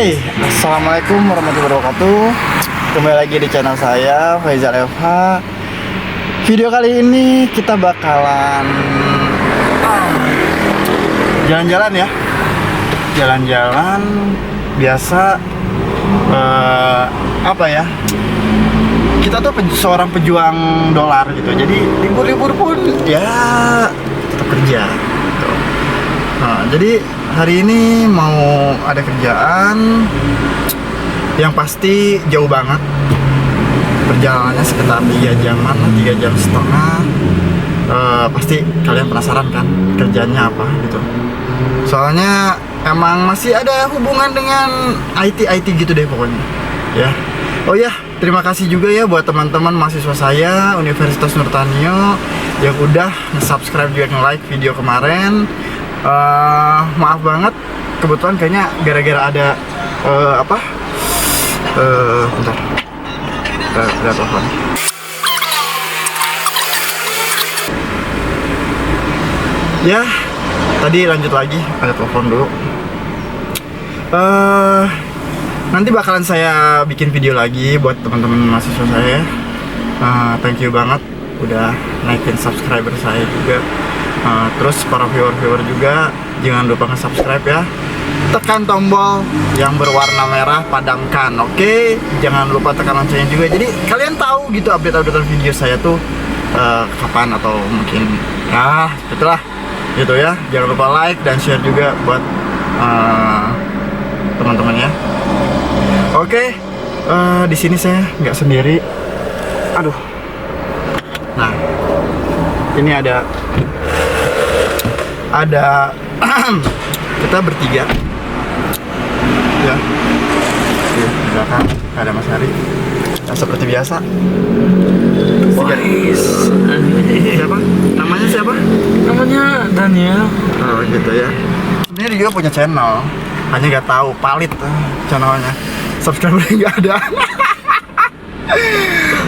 Oke, assalamualaikum warahmatullahi wabarakatuh. Kembali lagi di channel saya Faizal FH. Video kali ini kita bakalan jalan-jalan ya. Jalan-jalan biasa. Apa ya? Kita tuh seorang pejuang dolar gitu. Jadi libur-libur pun ya tetap kerja. Gitu. Nah, jadi hari ini mau ada kerjaan yang pasti jauh banget. Perjalanannya sekitar 3 jaman, 3 jam setengah. Pasti kalian penasaran kan kerjanya apa gitu. Soalnya emang masih ada hubungan dengan IT gitu deh pokoknya ya. Oh ya, terima kasih juga ya buat teman-teman mahasiswa saya Universitas Nurtanio yang udah nge-subscribe juga nge-like video kemarin. Maaf banget, kebetulan kayaknya gara-gara ada bentar, ada telepon. Ya, tadi lanjut lagi, ada telepon dulu. Nanti bakalan saya bikin video lagi buat teman-teman mahasiswa saya. Thank you banget udah naikin subscriber saya juga. Terus para viewer juga jangan lupa nge-subscribe ya. Tekan tombol yang berwarna merah, padamkan, oke? Jangan lupa tekan loncengnya juga. Jadi kalian tahu gitu update-updatean video saya tuh kapan atau mungkin ya itulah gitu ya. Jangan lupa like dan share juga buat teman-teman ya. Oke, di sini saya nggak sendiri. Aduh. Nah, ini ada kita bertiga ya. Di belakang ada Mas Hari. Nah, seperti biasa. Siapa? Namanya siapa? Namanya Daniel. Oh gitu ya. Sebenarnya dia punya channel, hanya nggak tahu palit channelnya. Subscribernya nggak ada.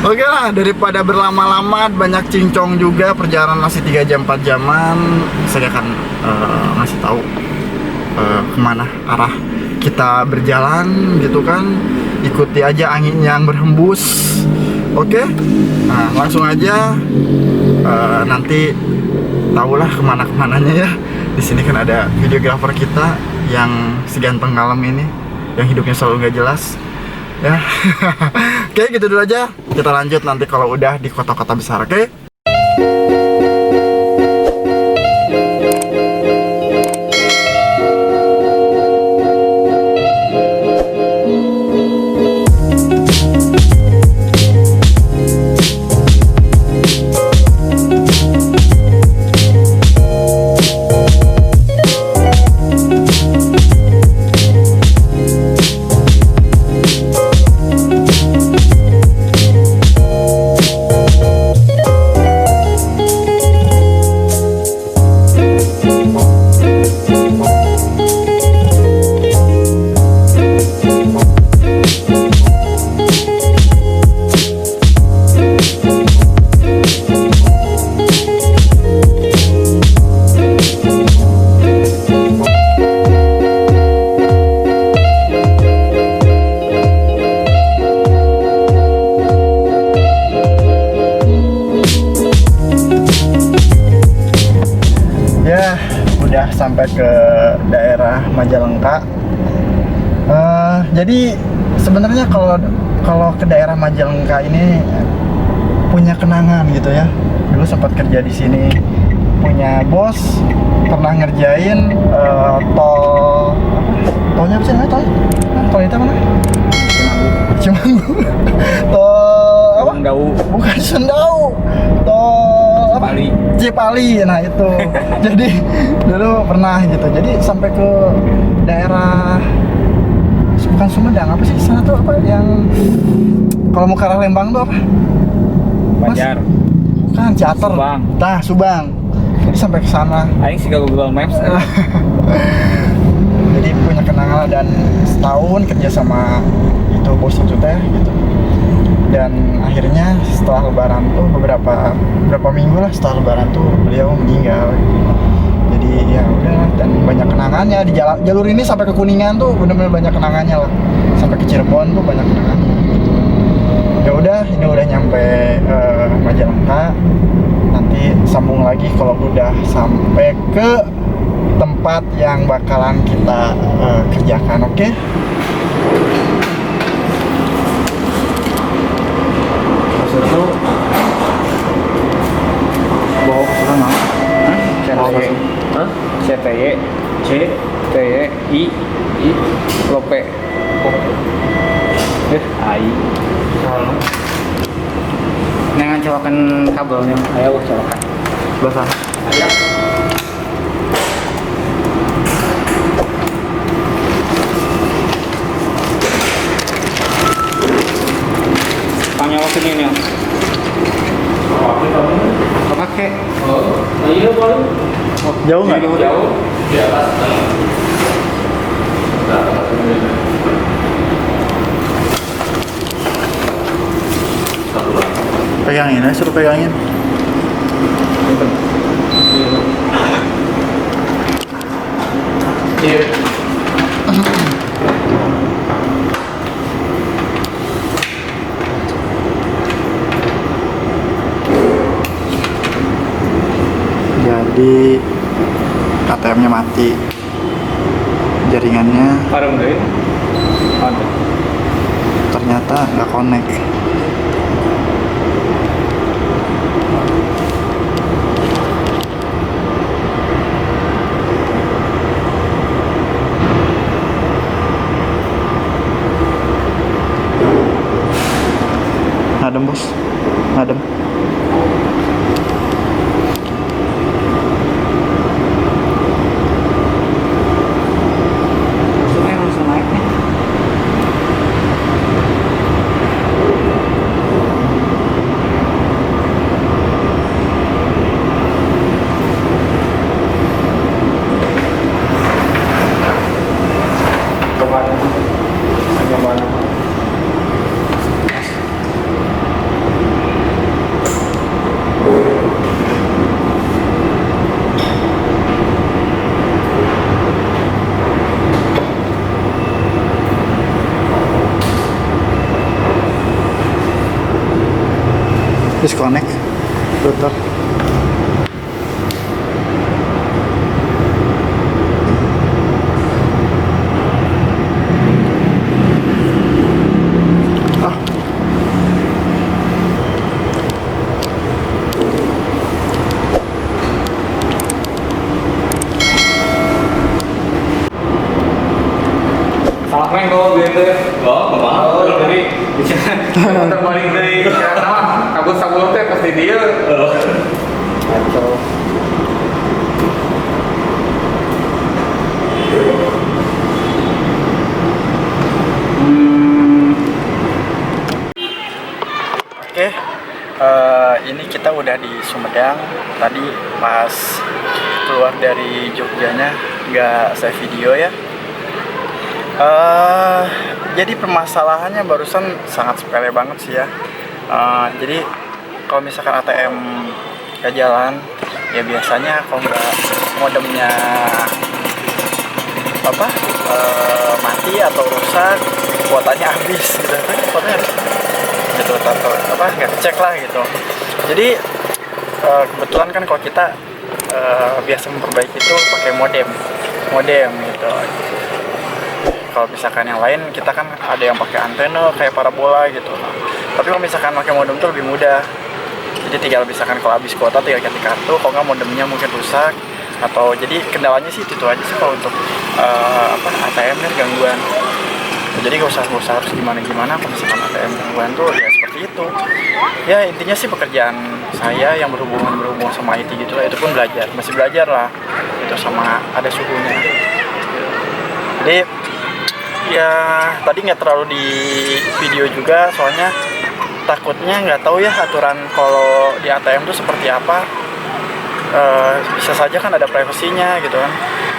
Oke lah, daripada berlama-lama banyak cincong juga, perjalanan masih 3 jam 4 jaman, saya akan ngasih tahu kemana arah kita berjalan gitu kan. Ikuti aja angin yang berhembus. Oke, nah langsung aja nanti tahulah kemana-kemananya ya. Di sini kan ada videografer kita yang seganteng malam ini, yang hidupnya selalu nggak jelas ya. Oke, gitu dulu aja. Kita lanjut nanti kalau udah di kota-kota besar, oke? Udah sampai ke daerah Majalengka. Jadi sebenarnya kalau ke daerah Majalengka ini punya kenangan gitu ya. Dulu sempat kerja di sini, punya bos pernah ngerjain tolnya apa sih namanya tol itu mana? Cimanggu. Tol apa? Sendau. Bukan Sendau. Tol apa? Cipali. Nah itu. Jadi dulu pernah gitu. Jadi sampai ke daerah bukan Sumedang, apa sih sana tuh apa yang kalau mau ke arah Lembang tuh apa? Banjar. Bukan, Ciater. Subang. Nah, Subang. Jadi sampai ke sana. Aing sih ke Google Maps. Jadi punya kenangan dan setahun kerja sama itu bos itu teh gitu. Dan akhirnya setelah lebaran tuh beberapa minggu lah setelah lebaran tuh beliau meninggal. Jadi ya udah, dan banyak kenangannya di jalur ini sampai ke Kuningan tuh bener-bener banyak kenangannya lah. Sampai ke Cirebon tuh banyak kenangannya. Ya udah, ini udah nyampe Majalengka. Nanti sambung lagi kalau udah sampai ke tempat yang bakalan kita kerjakan, oke? Itu bawa ke sana nggak? CTY, CTY, C, TY, I, Lope, AI. Nengan colokan kabelnya, ayo colokan. Basah. Ayo. Tanya waktu ini nih. Apa pakai? Oh, iya boleh. Jauh nggak? Jauh. Di atas. Pegangin aja, suruh pegangin. Jadi ATM-nya mati, jaringannya Parang deh. Ada. ternyata nggak connect. Ngadem bos, ngadem. Langsung naik nih. Kemana? Kemana? Disconnect router. Ah. Salah main kau gitu. Oh, dari terbalik dari sana. Kabut sabun teh pasti dia. Kacau. Oke, ini kita udah di Sumedang. Tadi pas keluar dari Jogjanya nggak saya video ya. Jadi permasalahannya barusan sangat sepele banget sih ya. Jadi kalau misalkan ATM gak jalan, ya biasanya kalau nggak modemnya mati atau rusak, kuotanya habis gitu. Kuotanya habis gitu atau nggak kecek lah gitu. Jadi kebetulan kan kalau kita biasa memperbaiki itu pakai modem gitu. Kalau misalkan yang lain kita kan ada yang pakai antena kayak parabola gitu. Tapi kalau misalkan pakai modem itu lebih mudah. Jadi tinggal misalkan kalau habis kuota tinggal ganti kartu, kalau nggak modemnya mungkin rusak atau jadi kendalanya sih itu aja sih kalau untuk ATM kan gangguan. Jadi gak usah harus gimana kalau misalkan ATM gangguan tuh ya seperti itu. Ya intinya sih pekerjaan saya yang berhubungan sama IT gitu lah, itu pun masih belajar lah itu sama ada suhunya. Jadi ya tadi nggak terlalu di video juga soalnya takutnya nggak tahu ya aturan kalau di ATM itu seperti apa. Bisa saja kan ada privasinya gitu kan,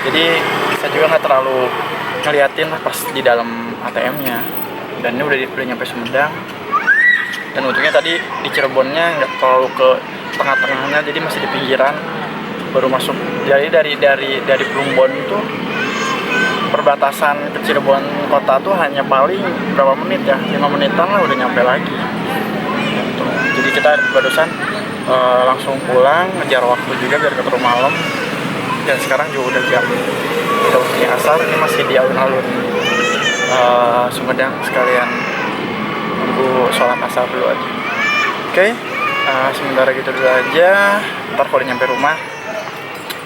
jadi saya juga nggak terlalu ngeliatin lah pas di dalam ATM-nya. Dan ini udah nyampe Sumedang, dan untungnya tadi di Cirebonnya nggak terlalu ke tengah-tengahnya, jadi masih di pinggiran, baru masuk dari Plumbon itu perbatasan ke Cirebon kota tuh hanya paling berapa menit ya, 5 menitan lah udah nyampe lagi gitu. Jadi kita barusan langsung pulang, ngejar waktu juga biar ketemu malam. Dan sekarang juga udah jam asar, ini masih di alun-alun Sumedang, sekalian nunggu sholat asar dulu aja. Oke, sementara gitu dulu aja. Ntar kalau nyampe rumah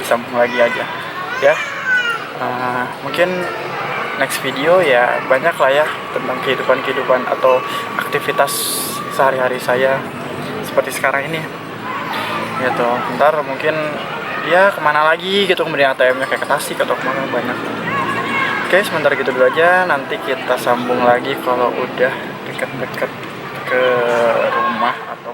disambung lagi aja ya. Mungkin next video ya banyak lah ya tentang kehidupan atau aktivitas sehari-hari saya seperti sekarang ini gitu. Ntar mungkin ya kemana lagi gitu, kemudian ATM-nya kayak ke Tasik atau kemana, banyak. Oke, sebentar gitu dulu aja, nanti kita sambung lagi kalau udah deket-deket ke rumah atau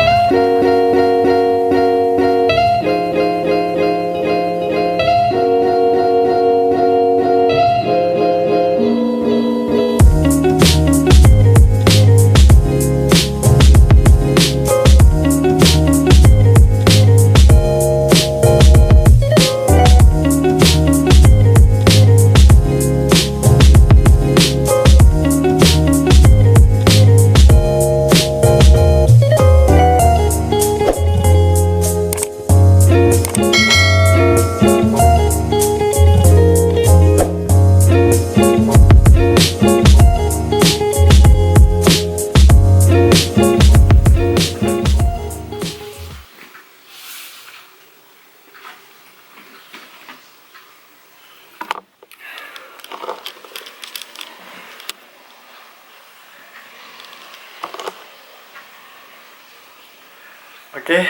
Oke,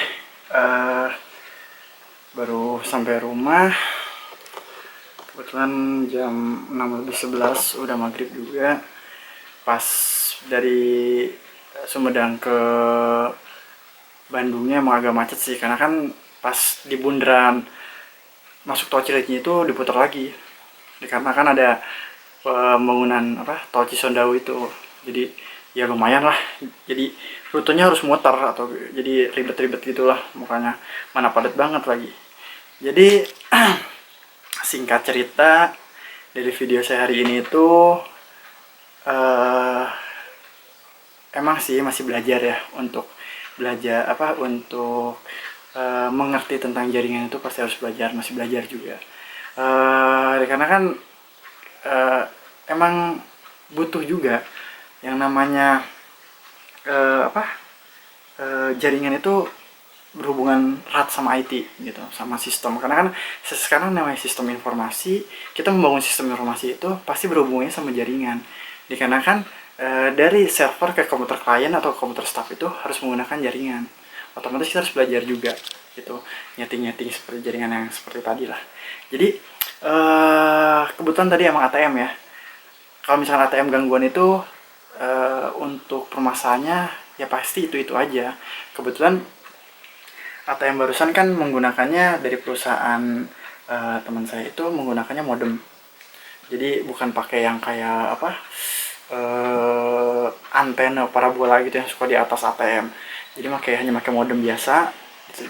baru sampai rumah. Kebetulan jam 6:11 udah maghrib juga. Pas dari Sumedang ke Bandungnya emang agak macet sih, karena kan pas di bundaran masuk tol Cileunyi itu diputar lagi. Dikarenakan ada pembangunan tol Cisondawu itu. Jadi ya lumayan lah. Jadi rutenya harus muter atau jadi ribet-ribet gitulah, makanya mana padat banget lagi. Jadi singkat cerita dari video saya hari ini itu emang sih masih belajar ya, untuk belajar untuk mengerti tentang jaringan itu pasti harus belajar, masih belajar juga. Karena kan emang butuh juga yang namanya jaringan itu berhubungan erat sama IT gitu, sama sistem. Karena kan sekarang namanya sistem informasi, kita membangun sistem informasi itu pasti berhubungannya sama jaringan. Dikarenakan dari server ke komputer klien atau komputer staff itu harus menggunakan jaringan. Otomatis kita harus belajar juga gitu, nyeting seperti jaringan yang seperti tadi lah. Jadi kebetulan tadi emang ATM ya. Kalau misalkan ATM gangguan itu untuk permasalahannya ya pasti itu aja. Kebetulan ATM barusan kan menggunakannya dari perusahaan teman saya itu menggunakannya modem. Jadi bukan pakai yang kayak antena parabola gitu yang suka di atas ATM. Jadi hanya pakai modem biasa,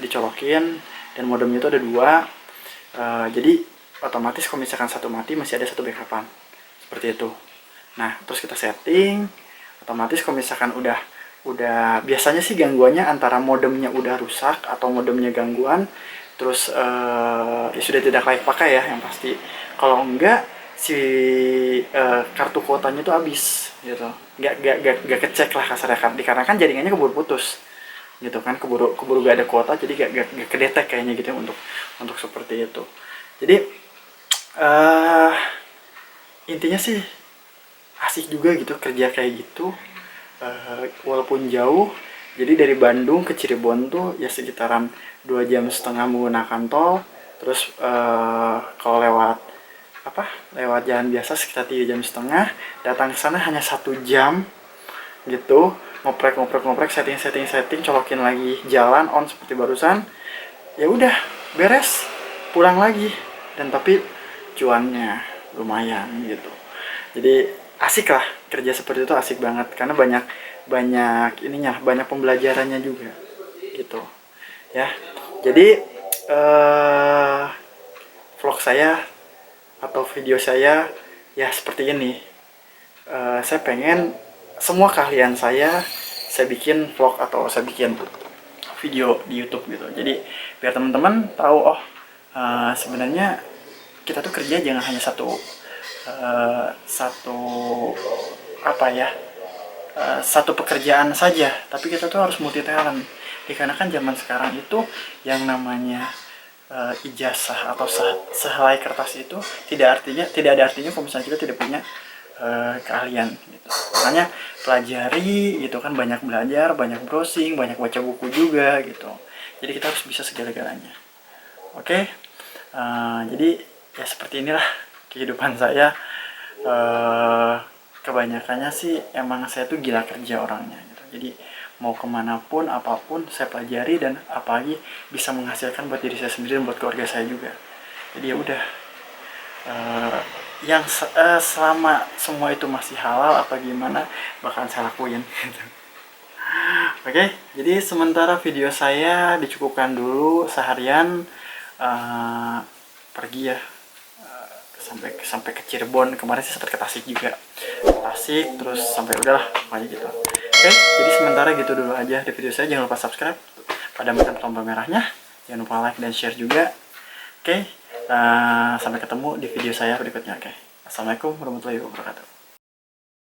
dicolokin, dan modemnya itu ada 2. Jadi otomatis kalau misalkan satu mati masih ada satu backupan seperti itu. Nah, terus kita setting, otomatis kalau misalkan udah biasanya sih gangguannya antara modemnya udah rusak atau modemnya gangguan, terus ya sudah tidak layak pakai ya yang pasti. Kalau enggak si kartu kuotanya itu habis gitu, nggak kecek lah kasarnya kan, dikarenakan jaringannya keburu putus gitu kan, keburu gak ada kuota, jadi gak kedetek kayaknya gitu ya, untuk seperti itu. Jadi intinya sih asik juga gitu kerja kayak gitu, walaupun jauh. Jadi dari Bandung ke Cirebon tuh ya sekitaran 2,5 jam menggunakan tol. Terus kalau lewat jalan biasa sekitar 3,5 jam. Datang ke sana hanya 1 jam gitu, ngoprek, setting, colokin lagi jalan on seperti barusan. Ya udah beres, pulang lagi. Dan tapi cuannya lumayan gitu. Jadi asik lah, kerja seperti itu asik banget karena banyak pembelajarannya juga gitu ya. Jadi vlog saya atau video saya ya seperti ini. Saya pengen semua keahlian saya bikin vlog atau saya bikin video di YouTube gitu. Jadi biar teman-teman tahu, oh sebenarnya kita tuh kerja jangan hanya satu apa ya, satu pekerjaan saja, tapi kita tuh harus multi talent. Dikarenakan zaman sekarang itu yang namanya ijazah atau sehelai kertas itu tidak ada artinya kalau misalnya kita tidak punya keahlian gitu. Makanya pelajari gitu kan, banyak belajar, banyak browsing, banyak baca buku juga gitu. Jadi kita harus bisa segala-galanya. Oke, jadi ya seperti inilah kehidupan saya. Kebanyakannya sih emang saya tuh gila kerja orangnya gitu. Jadi mau kemanapun apapun saya pelajari, dan apalagi bisa menghasilkan buat diri saya sendiri dan buat keluarga saya juga. Jadi ya udah, selama semua itu masih halal apa gimana bakalan saya lakuin gitu. Oke, jadi sementara video saya dicukupkan dulu seharian, pergi ya, sampai ke Cirebon. Kemarin sih sempat ke Tasik juga, terus sampai udahlah pokoknya gitu. Oke, jadi sementara gitu dulu aja di video saya. Jangan lupa subscribe, pada tekan tombol merahnya, jangan lupa like dan share juga. Oke, sampai ketemu di video saya berikutnya. Oke, assalamualaikum warahmatullahi wabarakatuh.